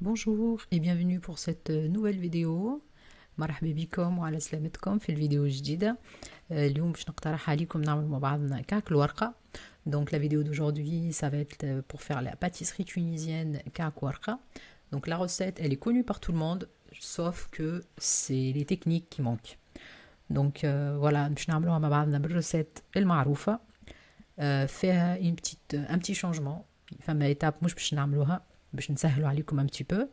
Bonjour et bienvenue pour cette nouvelle vidéo. مرحبا بكم وعلى سلامتكم في الفيديو الجديدة. اليوم باش نقترح عليكم نعمل مع بعضنا كعك الورقة. Donc la vidéo d'aujourd'hui ça va être pour faire la pâtisserie tunisienne كعك ورقة. Donc la recette elle est connue par tout le monde sauf que c'est les techniques qui manquent. Donc voilà باش نعملوها مع بعضنا بالريسيت المعروفة. فيها un petit changement. فما étape مش باش نعملوها باش نسهلوا عليكم un petit peu.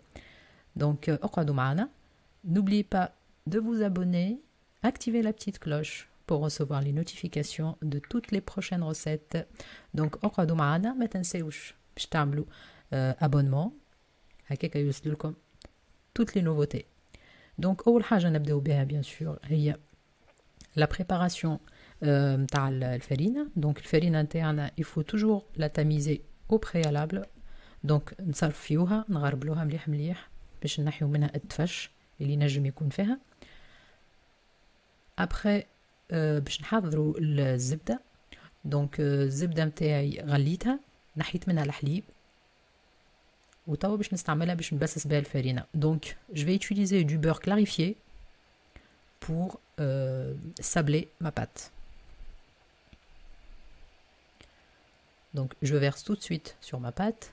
Donc اقعدوا معنا. N'oubliez pas de vous abonner, activer la petite cloche pour recevoir les notifications de toutes les prochaines recettes. Donc اقعدوا معنا ما تنساوش باش تعملوا abonnement هكاك يوصلكم toutes les nouveautés. Donc أول حاجة نبداو بها bien sûr هي la préparation نتاع الفرينة. Donc الفرينة نتاعنا il faut toujours la tamiser au préalable. Donc نصرفيوها نغربلوها مليح مليح باش نحيو منها التفش اللي نجم يكون فيها. ابخي باش نحضروا الزبده. دونك الزبده نتاعي غليتها نحيت منها الحليب وتوا باش نستعملها باش نبسس بها الفرينه. دونك je vais utiliser du beurre clarifié pour sabler ma pâte. Donc je verse tout de suite sur ma pâte.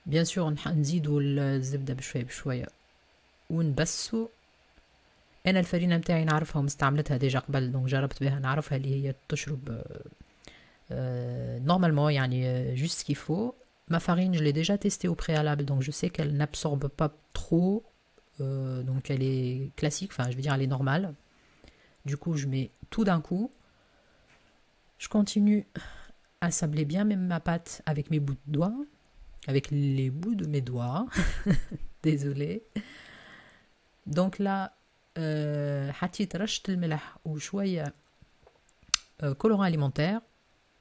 Bien sûr نزيدوا الزبده بشويه بشويه ونبسوا. انا الفرينه نتاعي نعرفها ومستعملتها ديجا قبل دونك جربت بها نعرفها اللي هي تشرب normalement يعني juste ce qu'il faut. Ma farine je l'ai déjà testée au préalable donc je sais qu'elle n'absorbe pas trop donc elle est classique, enfin je veux dire elle est normale. Du coup je mets tout d'un coup. Je continue à sabler bien même ma pâte avec mes bouts de doigts. Avec les bouts de mes doigts. Désolée. Donc là, حطيت رشة الملح وشوية colorant alimentaire.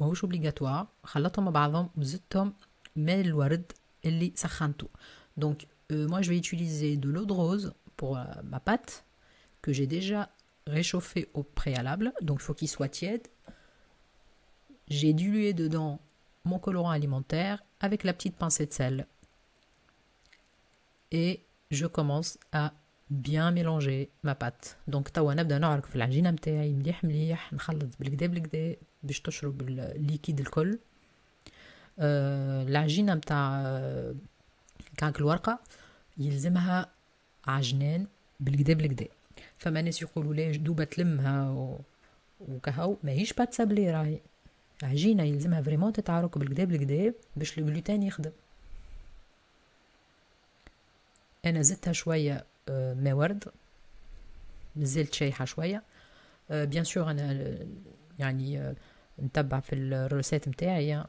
ماهوش obligatoire. خلطهم مع بعضهم وزدتهم ماء الورد اللي سخنته. Donc moi je vais utiliser de l'eau de rose pour ma pâte que j'ai déjà réchauffée au préalable. Donc il faut qu'il soit tiède. J'ai dilué dedans mon colorant alimentaire avec la petite pincée de sel. Et je commence à bien mélanger ma pâte. Donc توا نبدا نعرك في العجينه نتاعي مليح مليح نخلط بالكدا بالكدا باش تشرب الليكيد الكل. العجينه نتاع كعك الورقه يلزمها عجنان بالكدا بالكدا. فما ناس يقولوا ليش دوبه تلمها وكهو ماهيش بات سابلي راهي عجينه يلزمها فريمون تتعارك بالكدا بالكدا باش الجلوتين يخدم. انا زدتها شويه ماء ورد نزلت شايحه شويه. بيان سور انا يعني نتبع في الروسيت نتاعي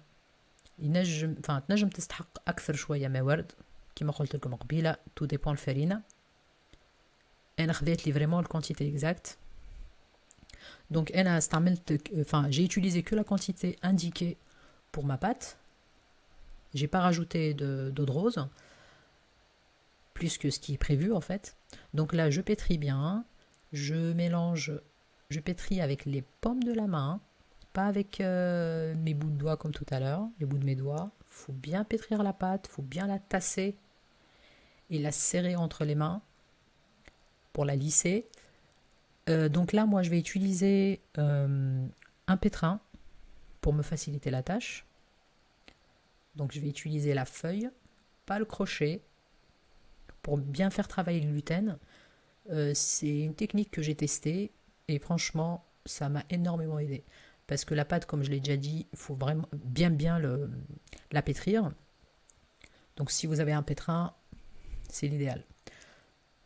ينجم تنجم تستحق اكثر شويه ماء ورد كما قلت لكم قبيله تو ديبون الفرينه. انا خذيت لي فريمون الكونتيتي اكزاكت. Donc j'ai utilisé que la quantité indiquée pour ma pâte. J'ai pas rajouté d'eau de rose plus que ce qui est prévu en fait. Donc là je pétris bien, je mélange, je pétris avec les paumes de la main, pas avec mes bouts de doigts comme tout à l'heure, les bouts de mes doigts. Faut bien pétrir la pâte, faut bien la tasser et la serrer entre les mains pour la lisser. Donc là, moi, je vais utiliser un pétrin pour me faciliter la tâche. Donc je vais utiliser la feuille, pas le crochet, pour bien faire travailler le gluten. C'est une technique que j'ai testée et franchement, ça m'a énormément aidé. Parce que la pâte, comme je l'ai déjà dit, il faut vraiment bien la pétrir. Donc si vous avez un pétrin, c'est l'idéal.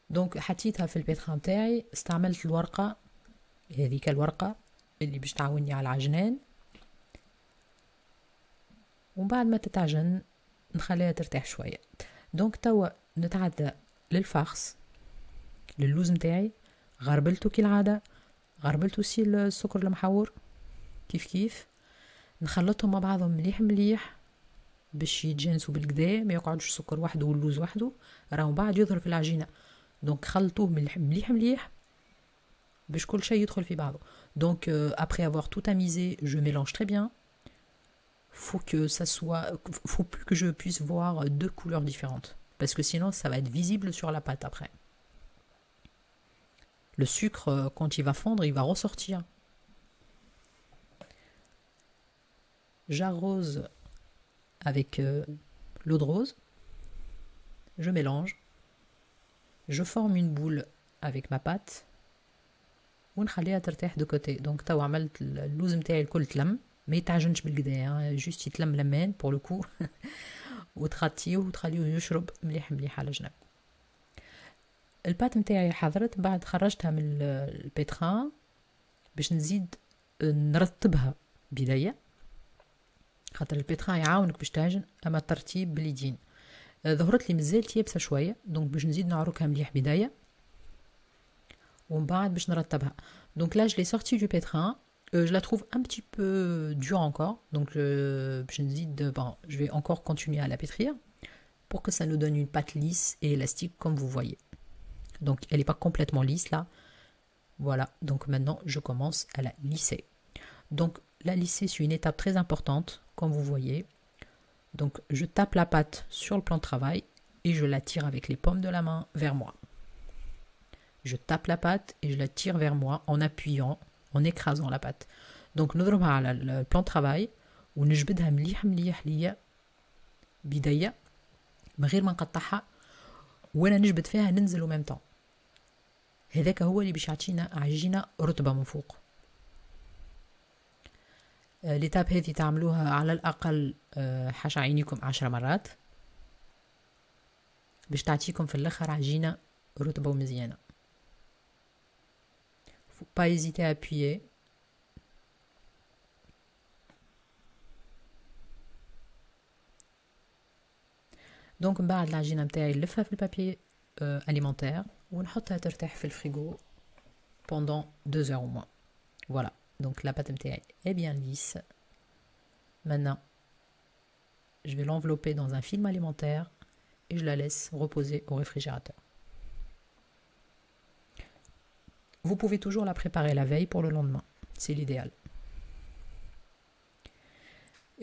دونك حطيتها في البيتران تاعي. استعملت الورقة هذيك الورقة اللي باش تعاوني على العجنان ومن بعد ما تتعجن نخليها ترتاح شوية. دونك توا نتعدى للفخس للوز نتاعي. غربلته كالعادة غربلته سي السكر المحور كيف كيف نخلطهم مع بعضهم مليح مليح باش يتجانسوا بالكدا ما يقعدش السكر وحده واللوز وحده راهو بعد يظهر في العجينة. Donc خلطوه مليح مليح باش كل شيء يدخل في بعضه. Donc après avoir tout tamisé, je mélange très bien. faut que ça soit, faut plus que je puisse voir deux couleurs différentes, parce que sinon ça va être visible sur la pâte après. Le sucre, quand il va fondre, il va ressortir. J'arrose avec l'eau de rose, je mélange, je forme une boule avec ma pâte ونخليها ترتاح دو كوتي. دونك توا عملت اللوز نتاعي الكل تلم، ما يتعجنش بالكدا، جوست يتلم لمان بور لو كو وتغطيه وتخليه يشرب مليح مليح على جنب. البات نتاعي حضرت، بعد خرجتها من البيتران باش نزيد نرطبها بيديا، خاطر البيتران يعاونك باش تعجن، اما الترتيب باليدين. ظهرت لي مازالت يابسه شويه، دونك باش نزيد نعركها مليح بيديا ومن بعد باش نرطبها. Donc là je l'ai sortie du pétrin, je la trouve un petit peu dure encore, donc باش نزيد je vais encore continuer à la pétrir pour que ça nous donne une pâte lisse et élastique comme vous voyez. Donc elle n'est pas complètement lisse là. Voilà, donc maintenant je commence à la lisser. Donc la lisser c'est une étape très importante comme vous voyez. Donc je tape la pâte sur le plan de travail et je la tire avec les paumes de la main vers moi. Je tape la pâte et je la tire vers moi en appuyant, en écrasant la pâte. Donc نضربها على le plan de travail ونجبدها مليح مليح ليا بيديا من غير ما نقطعها، وانا نجبد فيها ننزل au même temps. هذاك هو اللي باش يعطينا عجينه رطبه من فوق. ليتاب هذه تعملوها على الاقل حاش عينيكم 10 مرات باش تعطيكم في الاخر عجينه رطبه ومزيانه. Faut pas hésiter à appuyer. Donc من بعد العجينه نتاعي نلفها في البابي alimentaire ونحطها ترتاح في الفريغو pendant 2 heures au moins. Voilà, donc la pâte نتاعي est bien lisse. Maintenant, je vais l'envelopper dans un film alimentaire et je la laisse reposer au réfrigérateur. Vous pouvez toujours la préparer la veille pour le lendemain, c'est l'idéal.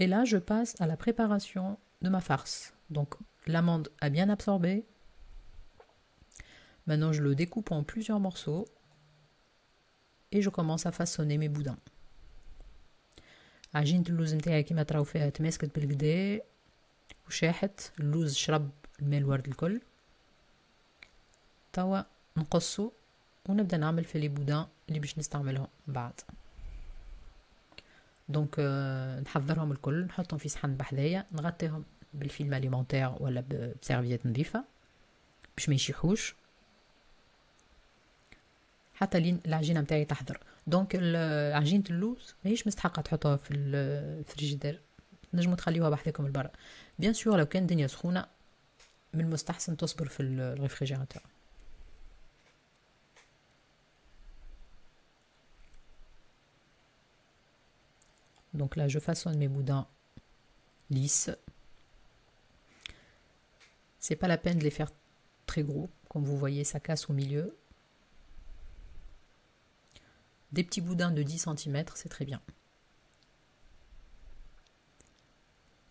Et là, je passe à la préparation de ma farce. Donc, l'amande a bien absorbé. Maintenant, je le découpe en plusieurs morceaux et je commence à façonner mes boudins. عجينة اللوز نتاعي كيما تراو فيها تماسكت بالكدا وشاحت، اللوز شرب الماء الورد الكل. توا نقصو ونبدا نعمل في لي بودان اللي باش نستعملهم بعد. دونك نحضرهم الكل، نحطهم في صحن بحذايا، نغطيهم بالفيلم اليمونتير ولا بسيرفيت نظيفه باش ما يشيحوش حتى لين العجينه نتاعي تحضر. دونك عجينه اللوز ماهيش مستحقه تحطوها في الفريجيدير، نجموا تخليوها بحذاكم البرا. بيان سور لو كان الدنيا سخونه من المستحسن تصبر في الريفريجيراتور. Donc là, je façonne mes boudins lisses. C'est pas la peine de les faire très gros. Comme vous voyez, ça casse au milieu. Des petits boudins de 10 cm, c'est très bien.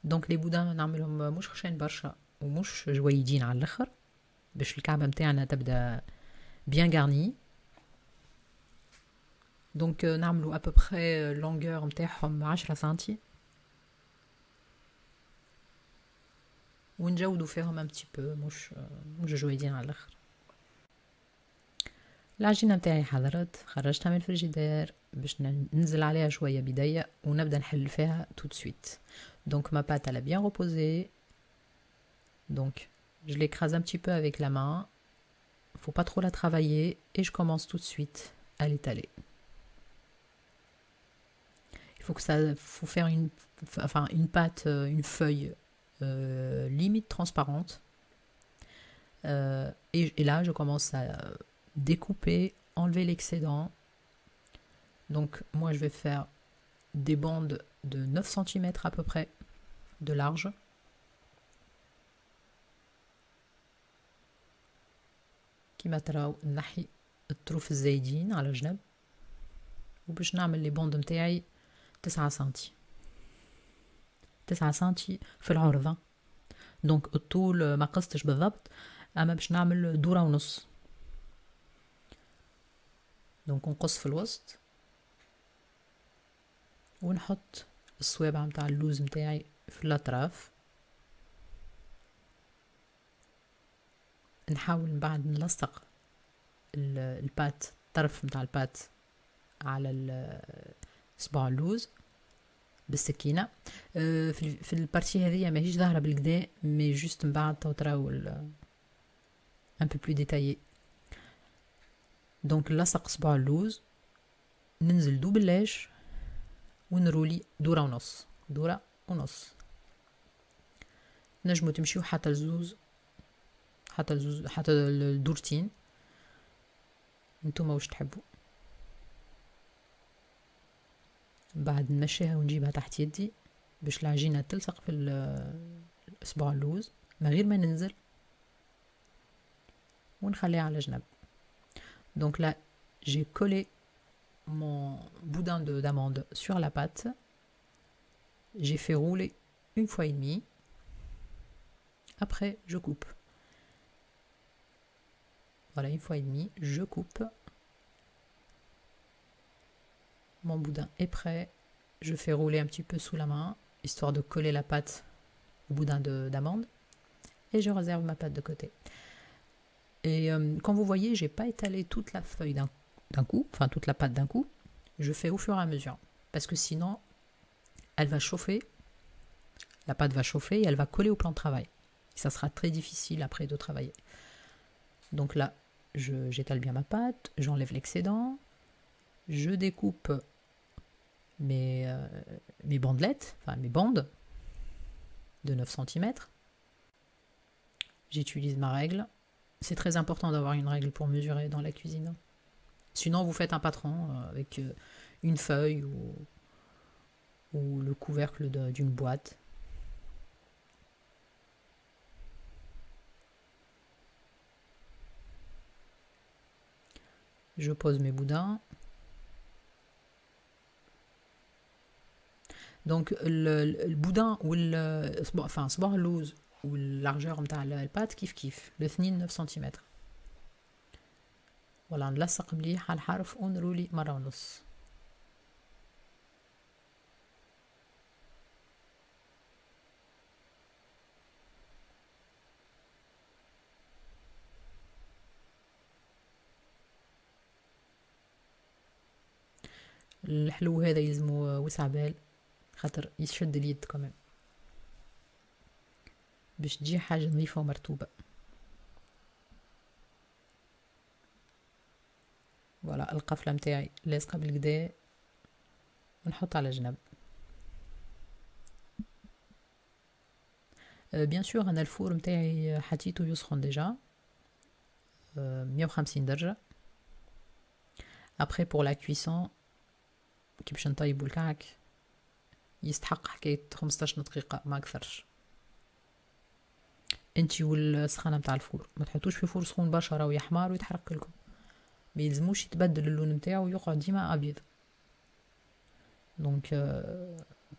Donc les boudins نعملهم مش خشين برشا ومش جويدين على الاخر باش الكعبه نتاعنا تبدا bien garnie. Donc نعملوا à peu près longueur نتاعهم 10 سنتي ونجودوا فيهم un petit peu مش جويدين على الاخر. العجينه نتاعي حضرت، خرجتها من الفريجيدير باش ننزل عليها شويه بيديا ونبدا نحل فيها tout de suite. Donc ma pâte elle a bien reposé. Donc je l'écrase un petit peu avec la main. Faut pas trop la travailler et je commence tout de suite à l'étaler. Il faut que ça, faut faire une pâte, une feuille limite transparente. Et là je commence à découper, enlever l'excédent. Donc moi je vais faire des bandes de 9 cm à peu près de large. كيما تراو نحي الطروف الزايدين على جنب وباش نعمل لي بوند نتاعي 9 سنتي. 9 سنتي في العرضة. دونك الطول ما قصتش بالضبط، اما باش نعمل دورة ونص. دونك نقص في الوسط ونحط الصوابع متاع اللوز متاعي في الاطراف. نحاول من بعد نلصق البات، الطرف متاع البات على صباع اللوز بالسكينه. في البارتي هذه ماهيش ظاهره بالكدا، مي جوست من بعد تراو ان بو بلو ديتايي. دونك نلصق صباع اللوز، ننزل دوبلاج ونرولي دوره ونص، دوره ونص. نجمو تمشيو حتى الزوز، حتى الدورتين، نتوما واش تحبوا. بعد نمشيها ونجيبها تحت يدي باش العجينه تلصق في اصبع اللوز من غير ما ننزل، ونخليها على جنب. Donc là, j'ai collé mon boudin d'amande sur la pâte. J'ai fait rouler une fois et demie. Après, je coupe. Voilà, une fois et demi, je coupe. Mon boudin est prêt. Je fais rouler un petit peu sous la main, histoire de coller la pâte au boudin d'amande. Et je réserve ma pâte de côté. Et quand vous voyez, j'ai pas étalé toute la feuille d'un coup, enfin toute la pâte d'un coup. Je fais au fur et à mesure. Parce que sinon, elle va chauffer. La pâte va chauffer et elle va coller au plan de travail. Et ça sera très difficile après de travailler. Donc là, j'étale bien ma pâte, j'enlève l'excédent, je découpe mes bandelettes, enfin mes bandes de 9 cm. J'utilise ma règle. C'est très important d'avoir une règle pour mesurer dans la cuisine. Sinon, vous faites un patron avec une feuille ou le couvercle d'une boîte. Je pose mes boudins. Donc le boudin ou enfin صباع اللوز واللارجور نتاع البات كيف الاثنين 9 سم. ولا نلصق مليح على الحرف ونرولي مره ونص. الحلو هذا يلزمو وسع بال، خاطر يشد اليد كمان باش تجي حاجه نظيفه ومرتوبه. فوالا القفله متاعي لاصقه بالكدا ونحط على جنب. بيان سور انا الفور متاعي حطيته يسخن ديجا 150 درجه. après pour la cuisson كي باش نطيبوا الكعك يستحق حكايه 15 دقيقه ما اكثرش. انتي والسخانه متاع الفور ما تحطوش في فور سخون برشا راهو يحمر ويتحرق لكم، ما يلزموش يتبدل اللون نتاعو ويقعد ديما ابيض. دونك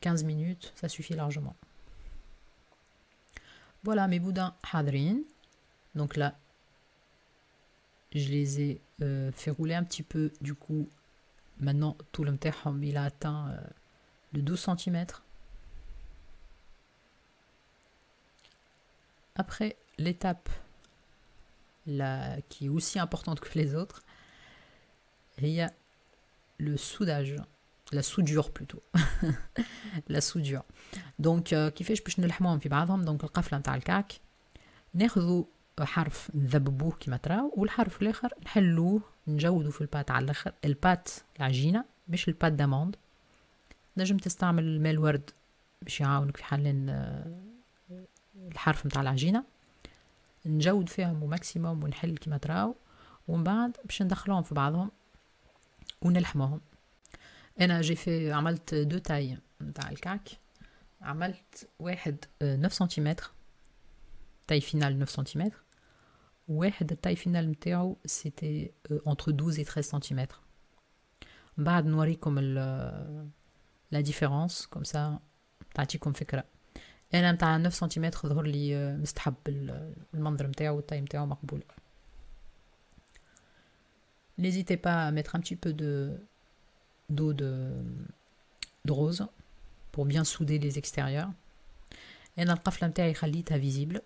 15 minutes ça suffit largement. Voilà, mes boudins حاضرين. Donc là je les ai fait rouler un petit peu. Du coup maintenant tout le متاعهم il a atteint le 12 cm. Après, l'étape qui est aussi importante que les autres, il y a le soudage, la soudure plutôt. La soudure. Donc كيفاش باش نلحموهم في بعضهم. دونك القفله نتاع الكعك ناخذوا حرف نذببوه كيما تراو، والحرف الاخر نحلوه نجودوا في البات على الاخر. البات العجينه مش البات داموند. نجم تستعمل الماء الورد باش يعاونك في حلين الحرف متاع العجينه. نجود فيهم ماكسيموم ونحل كيما تراو، ومن بعد باش ندخلوهم في بعضهم ونلحموهم. انا جي عملت 2 تاي نتاع الكعك. عملت واحد 9 سنتيمتر تاي فينال 9 سنتيمتر، وواحد التاي فينال نتاعو سيتي entre 12 et 13 سنتيمتر. من بعد نوريكم لا ديفيرونس كوم سا تعطيكم فكره. انا متاع 9 سنتيمتر ظهر لي مستحب المنظر نتاعو والطاي نتاعو مقبول. N'hésitez pas à mettre un petit peu d'eau de rose pour bien souder les extérieurs. انا القفله نتاعي خليتها فيزيبل،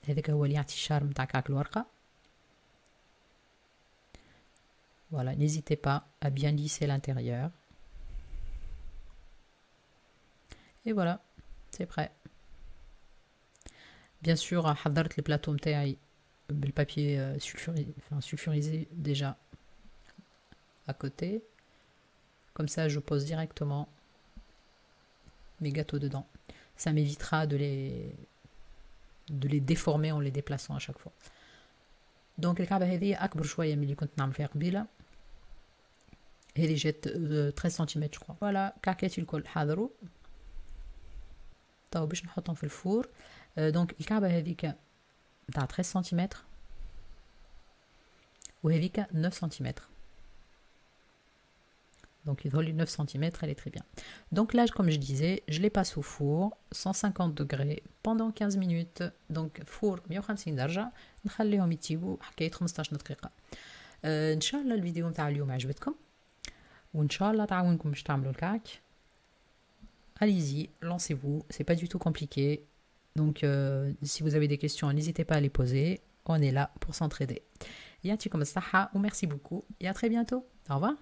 هذاك هو اللي يعطي الشارم نتاع كعك الورقه. Voilà, n'hésitez pas à bien lisser l'intérieur. Et voilà, c'est prêt. Bien sûr, حضرت البلاطو نتاعي بالpapier sulfurisé déjà à côté. Comme ça, je pose directement mes gâteaux dedans. Ça m'évitera de les déformer en les déplaçant à chaque fois. Donc الكعبة هذه أكبر شوية من اللي كنت نعمل فيها قبيلة. هذه جات 13 سنتيمتر جو. فوالا كعكاتي الكل حاضروا. طيب باش نحطهم في الفور. دونك الكعبة هذيك نتاع 13 سنتيمتر وهذيك 9 سنتيمتر. Donc il vole 9 cm, elle est très bien. Donc là, comme je disais, je les passe au four, 150 degrés, pendant 15 minutes. Donc four 150 درجة، نخليهم يطيبوا حكاية 15 دقيقة. إن شاء الله الفيديو متاع اليوم عجبتكم، وإن شاء الله تعاونكم باش تعملوا الكعك. Allez-y, lancez-vous, c'est pas du tout compliqué. Donc si vous avez des questions, n'hésitez pas à les poser. On est là pour s'entraider. يعطيكم الصحة, ou merci beaucoup, et à très bientôt. Au revoir.